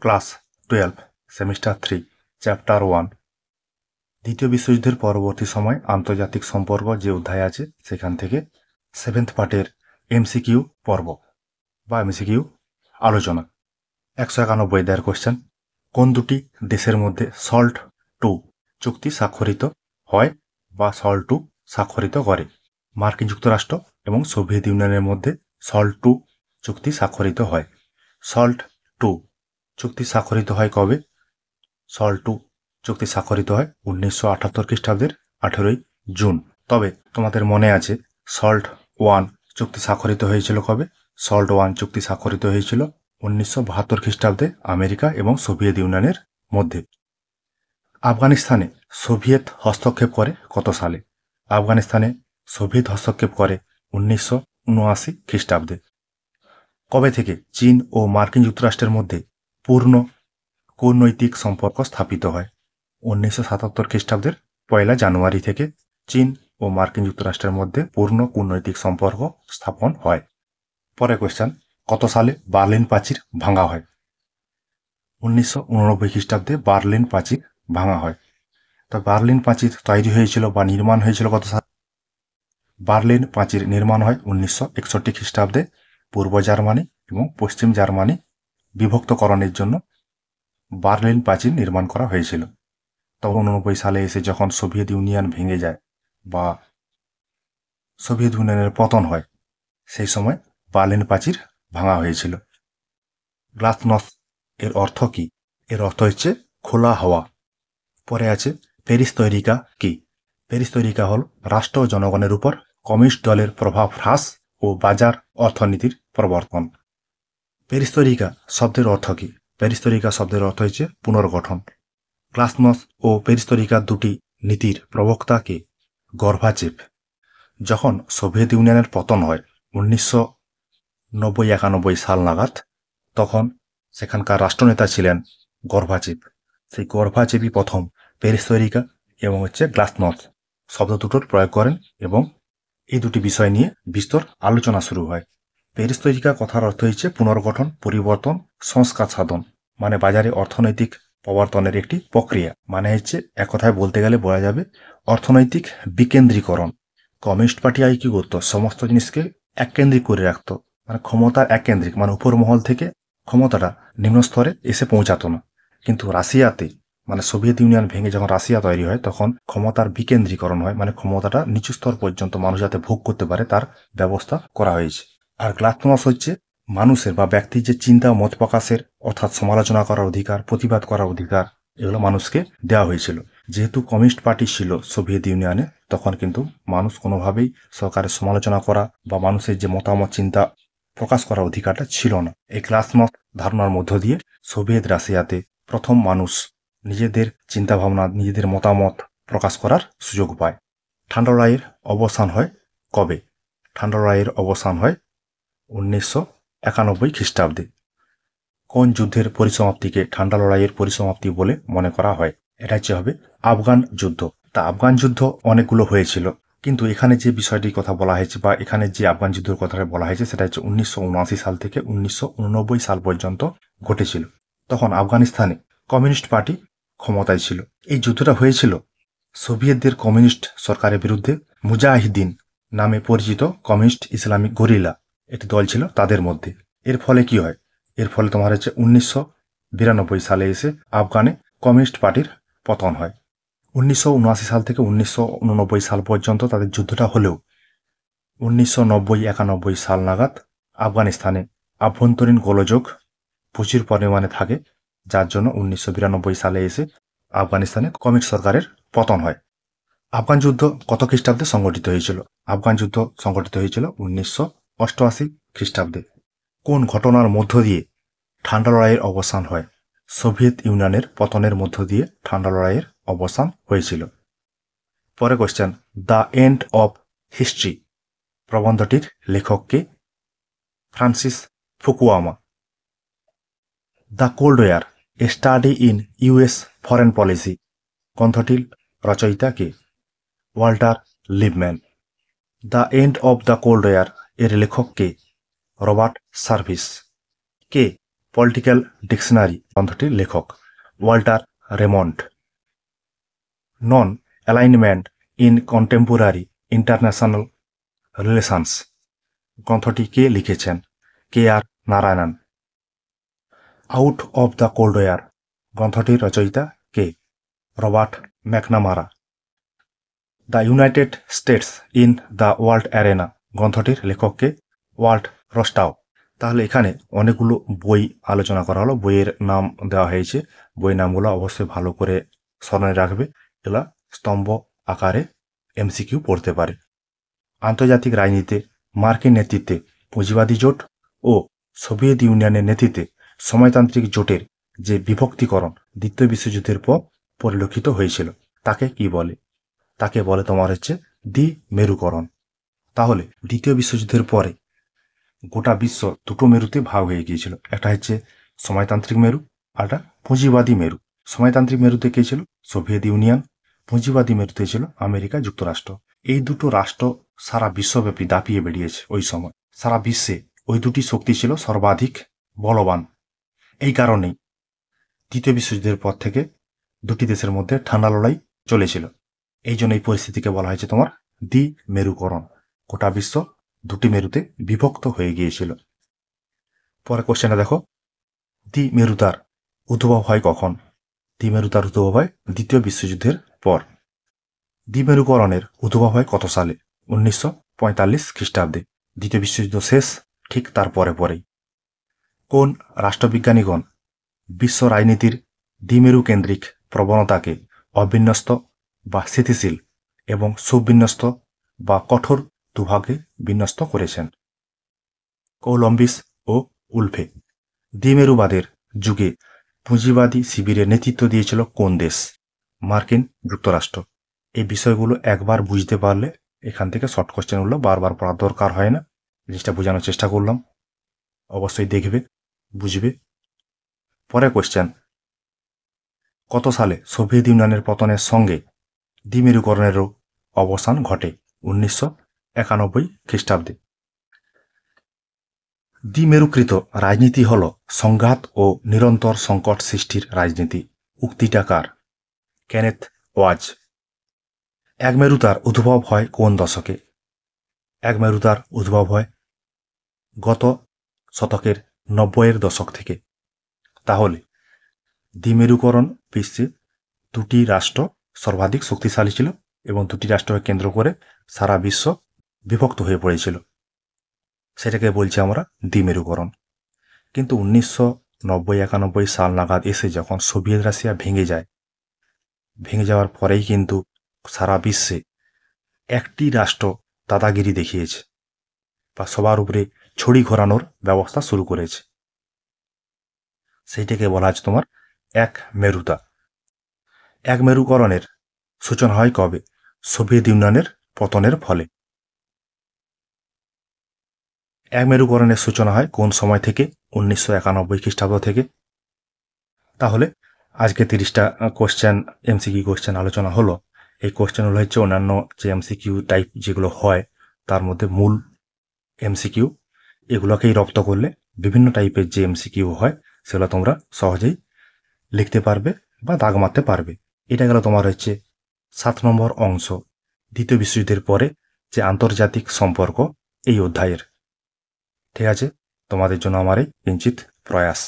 Class 12 semester 3 chapter 1 দ্বিতীয় বিশ্বযুদ্ধের পরবর্তী সময় আন্তর্জাতিক সম্পর্ক যে অধ্যায় আছে সেখান থেকে 7th পার্টের এমসিকিউ পর্ব বা এমসিকিউ আলোচনা 191 দেয়ার কোশ্চেন। কোন দুটি দেশের মধ্যে সল্ট 2 চুক্তি স্বাক্ষরিত হয় বা সল্ট 2 স্বাক্ষরিত করে? মার্কিন যুক্তরাষ্ট্র এবং সোভিয়েত ইউনিয়নের মধ্যে সল্ট 2 চুক্তি স্বাক্ষরিত হয়। সল্ট 2 চুক্তি স্বাক্ষরিত হয় কবে? সল্ট 2 চুক্তি স্বাক্ষরিত হয় 1978 খ্রিস্টাব্দের 18ই জুন। তবে তোমাদের মনে আছে সল্ট 1 চুক্তি স্বাক্ষরিত হয়েছিল কবে? সল্ট 1 চুক্তি স্বাক্ষরিত হয়েছিল 1972 খ্রিস্টাব্দে আমেরিকা এবং সোভিয়েত ইউনিয়নের মধ্যে। আফগানিস্তানে সোভিয়েত হস্তক্ষেপ করে কত সালে? আফগানিস্তানে সোভিয়েত হস্তক্ষেপ করে 1979 খ্রিস্টাব্দে। কবে থেকে চীন ও মার্কিন যুক্তরাষ্ট্রের মধ্যে পূর্ণ কূটনৈতিক সম্পর্ক স্থাপিত হয়? 1977 খ্রিস্টাব্দের 1 জানুয়ারি থেকে চীন ও মার্কিন যুক্তরাষ্ট্রের মধ্যে পূর্ণ কূটনৈতিক সম্পর্ক স্থাপন হয়। পরে কোয়েশ্চেন, কত সালে বার্লিন প্রাচীর ভাঙা হয়? 1989 খ্রিস্টাব্দে বার্লিন প্রাচীর ভাঙা হয়। তো বার্লিন প্রাচীর তৈরি হয়েছিল বা নির্মাণ হয়েছিল কত সালে? বার্লিন প্রাচীর নির্মাণ হয় 1961 খ্রিস্টাব্দে পূর্ব জার্মানি এবং পশ্চিম জার্মানি বিভক্তকরণের জন্য বার্লিন প্রাচীর নির্মাণ করা হয়েছিল। তখন 89 সালে এসে যখন সোভিয়েত ইউনিয়ন ভেঙে যায় বা সোভিয়েত ইউনিয়নের পতন হয়, সেই সময় বার্লিন প্রাচীর ভাঙা হয়েছিল। গ্লাসনস্ট এর অর্থ কি? এর অর্থ হচ্ছে খোলা হাওয়া। পরে আছে পেরিস্তরিকা কি? পেরিস্তরিকা হল রাষ্ট্র ও জনগণের উপর কমিউনিস্ট দলের প্রভাব হ্রাস ও বাজার অর্থনীতির প্রবর্তন। পেরিস্তরিকা শব্দের অর্থ কি? পেরিস্তরিকা শব্দের অর্থ হচ্ছে পুনর্গঠন। গ্লাসনস্ট ও পেরিস্তরিকা দুটি নীতির প্রবক্তা কে? গর্বাচেভ। যখন সোভিয়েত ইউনিয়নের পতন হয় 1990-91 সাল নাগাদ, তখন সেখানকার রাষ্ট্রনেতা ছিলেন গর্বাচেভ। সেই গর্বাচেভই প্রথম পেরিস্তরিকা এবং গ্লাসনস্ট শব্দ দুটোর প্রয়োগ করেন এবং এই দুটি বিষয় নিয়ে বিস্তর আলোচনা শুরু হয়। পেরিস্তরিকা কথার অর্থ হচ্ছে পুনর্গঠন, পরিবর্তন, সংস্কার সাধন, মানে বাজারে অর্থনৈতিক প্রবর্তনের একটি প্রক্রিয়া। মানে হচ্ছে এক কথায় বলতে গেলে বলা যাবে অর্থনৈতিক বিকেন্দ্রীকরণ। কমিউনিস্ট পার্টি কি করতো? সমস্ত জিনিসকে এককেন্দ্রিক করে রাখতো, মানে ক্ষমতার এককেন্দ্রিক, মানে উপর মহল থেকে ক্ষমতাটা নিম্ন স্তরে এসে পৌঁছাতো না। কিন্তু রাশিয়াতে, মানে সোভিয়েত ইউনিয়ন ভেঙে যখন রাশিয়া তৈরি হয়, তখন ক্ষমতার বিকেন্দ্রীকরণ হয়, মানে ক্ষমতাটা নিচু স্তর পর্যন্ত মানুষ যাতে ভোগ করতে পারে তার ব্যবস্থা করা হয়েছে। আর গ্লাসনস্ট হচ্ছে মানুষের বা ব্যক্তির যে চিন্তা মত প্রকাশের, অর্থাৎ সমালোচনা করার অধিকার, প্রতিবাদ করার অধিকার, এগুলো মানুষকে দেওয়া হয়েছিল। যেহেতু কমিউনিস্ট পার্টি ছিল সোভিয়েত ইউনিয়নে, তখন কিন্তু মানুষ কোনোভাবেই সরকারের সমালোচনা করা বা মানুষের যে মতামত চিন্তা প্রকাশ করার অধিকারটা ছিল না। এই গ্লাসনস্ট ধারণার মধ্য দিয়ে সোভিয়েত রাশিয়াতে প্রথম মানুষ নিজেদের চিন্তাভাবনা, নিজেদের মতামত প্রকাশ করার সুযোগ পায়। ঠান্ডা লড়াইয়ের অবসান হয় কবে? ঠান্ডা লড়াইয়ের অবসান হয় 1991 খ্রিস্টাব্দে। কোন যুদ্ধের পরিসমাপ্তিকে ঠান্ডা লড়াইয়ের পরিসমাপ্তি বলে মনে করা হয়? এটা হবে আফগান যুদ্ধ। তা আফগান যুদ্ধ অনেকগুলো হয়েছিল, কিন্তু এখানে যে বিষয়টির কথা বলা হয়েছে বা এখানে যে আফগান যুদ্ধের কথা বলা হয়েছে সেটা হচ্ছে 1979 সাল থেকে 1989 সাল পর্যন্ত ঘটেছিল। তখন আফগানিস্তানে কমিউনিস্ট পার্টি ক্ষমতায় ছিল। এই যুদ্ধটা হয়েছিল সোভিয়েতদের কমিউনিস্ট সরকারের বিরুদ্ধে মুজাহিদিন নামে পরিচিত কমিউনিস্ট ইসলামিক গরিলা একটি দল ছিল তাদের মধ্যে। এর ফলে কি হয়? এর ফলে তোমার হচ্ছে 1992 সালে এসে আফগানে কমিউনিস্ট পার্টির পতন হয়। 1979 সাল থেকে 1989 সাল পর্যন্ত তাদের যুদ্ধটা হলেও 1990-91 সাল নাগাদ আফগানিস্তানে আভ্যন্তরীণ গোলযোগ প্রচুর পরিমাণে থাকে, যার জন্য 1992 সালে এসে আফগানিস্তানে কমিউনিস্ট সরকারের পতন হয়। আফগান যুদ্ধ কত খ্রিস্টাব্দে সংগঠিত হয়েছিল? আফগান যুদ্ধ সংগঠিত হয়েছিল 1988 খ্রিস্টাব্দে। কোন ঘটনার মধ্য দিয়ে ঠান্ডা লড়াইয়ের অবসান হয়? সোভিয়েত ইউনিয়নের পতনের মধ্য দিয়ে ঠান্ডা লড়াইয়ের অবসান হয়েছিল। পরে question, the end of history প্রবন্ধটির লেখককে? Francis Fukuyama. The Cold War a study in US foreign policy গ্রন্থটির রচয়িতা কে? Walter Lippmann. The end of the Cold War এর লেখক কে? Robert Service. কে পলিটিক্যাল ডিকশনারি গ্রন্থটির লেখক Walter Raymond. Non alignment in contemporary international relations গ্রন্থটি কে লিখেছেন? K R Narayanan. Out of the Cold War গ্রন্থটির রচয়িতা কে? Robert McNamara. The United states in the world arena গ্রন্থটির লেখককে ওয়াল্ট রস্টাও। তাহলে এখানে অনেকগুলো বই আলোচনা করা হলো, বইয়ের নাম দেওয়া হয়েছে। বই নামগুলো অবশ্যই ভালো করে স্মরণে রাখবে, এগুলা স্তম্ভ আকারে এমসিকিউ পড়তে পারে। আন্তর্জাতিক রাজনীতিতে মার্কিন নেতৃত্বে পুঁজিবাদী জোট ও সোভিয়েত ইউনিয়নের নেতৃত্বে সময়তান্ত্রিক জোটের যে বিভক্তিকরণ দ্বিতীয় বিশ্বযুদ্ধের পর পরিলক্ষিত হয়েছিল তাকে কি বলে? তাকে বলে তোমার হচ্ছে দ্বিমেরুকরণ। তাহলে দ্বিতীয় বিশ্বযুদ্ধের পরে গোটা বিশ্ব দুটো মেরুতে ভাগ হয়ে গিয়েছিল, একটা হচ্ছে সময়তান্ত্রিক মেরু আর একটা পুঁজিবাদী মেরু। সময়তান্ত্রিক মেরুতে কে ছিল? Soviet union. পুঁজিবাদী মেরুতে ছিল আমেরিকা যুক্তরাষ্ট্র। এই দুটো রাষ্ট্র সারা বিশ্বব্যাপী দাপিয়ে বেরিয়েছে ওই সময়। সারা বিশ্বে ওই দুটি শক্তি ছিল সর্বাধিক বলবান। এই কারণেই দ্বিতীয় বিশ্বযুদ্ধের পর থেকে দুটি দেশের মধ্যে ঠান্ডা লড়াই চলেছিল। এই জন্য এই পরিস্থিতিকে বলা হয়েছে তোমার দ্বিমেরুকরণ। গোটা বিশ্ব দুটি মেরুতে বিভক্ত হয়ে গিয়েছিল। পরে কোশ্চেনটা দেখো, দ্বিমেরুতার উদ্ভব হয় কখন? দ্বিমেরুতার উদ্ভব হয় দ্বিতীয় বিশ্বযুদ্ধের পর। দ্বিমেরুকরণের উদ্ভব হয় কত সালে? 1945 খ্রিস্টাব্দে। দ্বিতীয় বিশ্বযুদ্ধ শেষ ঠিক তার পরেই। কোন রাষ্ট্রবিজ্ঞানীগণ বিশ্ব রাজনীতির দ্বিমেরু কেন্দ্রিক প্রবণতাকে অবিন্যস্ত বা স্থিতিশীল এবং সুবিন্যস্ত বা কঠোর দুভাগে বিন্যস্ত করেছেন? কৌলম্বিস ও উলফে। দ্বিমেরুবাদের যুগে পুঁজিবাদী শিবিরের নেতৃত্ব দিয়েছিল কোন দেশ? মার্কিন যুক্তরাষ্ট্র। এই বিষয়গুলো একবার বুঝতে পারলে এখান থেকে শর্ট কোশ্চেনগুলো বারবার পড়ার দরকার হয় না। জিনিসটা বোঝানোর চেষ্টা করলাম, অবশ্যই দেখবে, বুঝবে। পরে কোশ্চেন, কত সালে সোভিয়েত ইউনিয়নের পতনের সঙ্গে দ্বিমেরুকরণেরও অবসান ঘটে? 1991 খ্রিস্টাব্দে। দ্বিমেরুকৃত রাজনীতি হল সংঘাত ও নিরন্তর সংকট সৃষ্টির রাজনীতি। উক্তিটা কার? কেনেথ ওয়াজ। একমেরুতার উদ্ভব হয় কোন দশকে? একমেরুতার উদ্ভব হয় গত শতকের 90-এর দশক থেকে। তাহলে দ্বিমেরুকরণ বিশ্বে দুটি রাষ্ট্র সর্বাধিক শক্তিশালী ছিল এবং দুটি রাষ্ট্রকে কেন্দ্র করে সারা বিশ্ব বিভক্ত হয়ে পড়েছিল, সেটাকে বলছি আমরা দ্বিমেরুকরণ। কিন্তু 1990-91 সাল নাগাদ এসে যখন সোভিয়েত রাশিয়া ভেঙে যাওয়ার পরেই কিন্তু সারা বিশ্বে একটি রাষ্ট্র দাদাগিরি দেখিয়েছে বা সবার উপরে ছড়ি ঘোরানোর ব্যবস্থা শুরু করেছে। সেইটাকে বলা হচ্ছে তোমার এক মেরুতা। এক মেরুকরণের সূচনা হয় কবে? সোভিয়েত ইউনিয়নের পতনের ফলে। এক মেরুকরণের সূচনা হয় কোন সময় থেকে? 1991 খ্রিস্টাব্দ থেকে। তাহলে আজকে 30টা কোশ্চেন এমসিকিউ কোশ্চেন আলোচনা হলো। এই কোশ্চেনগুলো হচ্ছে অন্যান্য যে এমসিকিউ টাইপ যেগুলো হয় তার মধ্যে মূল এমসিকিউ। এগুলোকেই রপ্ত করলে বিভিন্ন টাইপের যে এমসিকিউ হয় সেগুলো তোমরা সহজেই লিখতে পারবে বা দাগ মারতে পারবে। এটা গেল তোমার হচ্ছে 7 নম্বর অংশ, দ্বিতীয় বিশ্বযুদ্ধের পরে যে আন্তর্জাতিক সম্পর্ক এই অধ্যায়ের। ঠিক আছে, তোমাদের জন্য আমার এই কিঞ্চিত প্রয়াস।